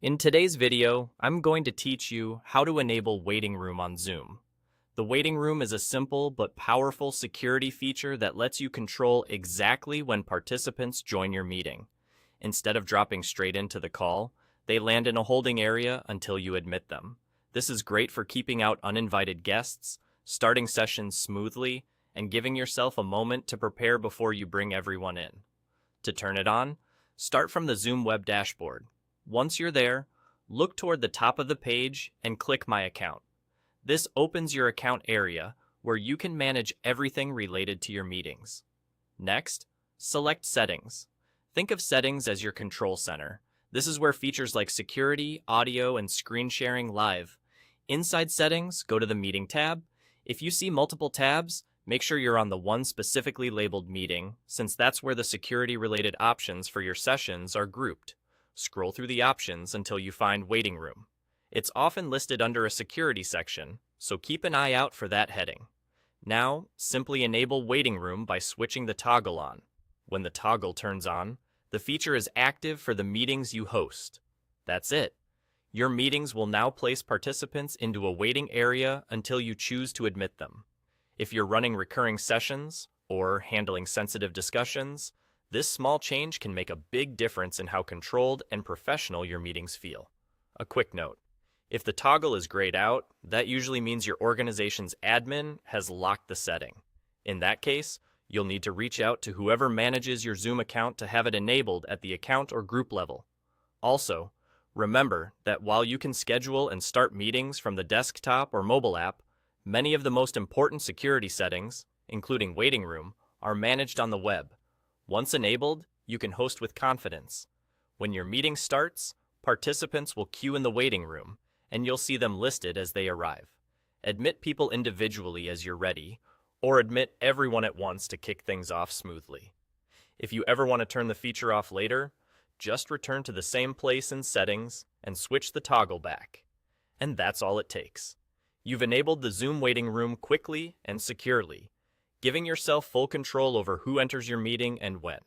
In today's video, I'm going to teach you how to enable Waiting Room on Zoom. The Waiting Room is a simple but powerful security feature that lets you control exactly when participants join your meeting. Instead of dropping straight into the call, they land in a holding area until you admit them. This is great for keeping out uninvited guests, starting sessions smoothly, and giving yourself a moment to prepare before you bring everyone in. To turn it on, start from the Zoom web dashboard. Once you're there, look toward the top of the page and click My Account. This opens your account area where you can manage everything related to your meetings. Next, select Settings. Think of Settings as your control center. This is where features like security, audio, and screen sharing live. Inside Settings, go to the Meeting tab. If you see multiple tabs, make sure you're on the one specifically labeled Meeting, since that's where the security-related options for your sessions are grouped. Scroll through the options until you find Waiting Room. It's often listed under a security section, so keep an eye out for that heading. Now, simply enable Waiting Room by switching the toggle on. When the toggle turns on, the feature is active for the meetings you host. That's it. Your meetings will now place participants into a waiting area until you choose to admit them. If you're running recurring sessions or handling sensitive discussions, this small change can make a big difference in how controlled and professional your meetings feel. A quick note: if the toggle is grayed out, that usually means your organization's admin has locked the setting. In that case, you'll need to reach out to whoever manages your Zoom account to have it enabled at the account or group level. Also, remember that while you can schedule and start meetings from the desktop or mobile app, many of the most important security settings, including Waiting Room, are managed on the web. Once enabled, you can host with confidence. When your meeting starts, participants will queue in the waiting room, and you'll see them listed as they arrive. Admit people individually as you're ready, or admit everyone at once to kick things off smoothly. If you ever want to turn the feature off later, just return to the same place in Settings and switch the toggle back. And that's all it takes. You've enabled the Zoom waiting room quickly and securely, giving yourself full control over who enters your meeting and when.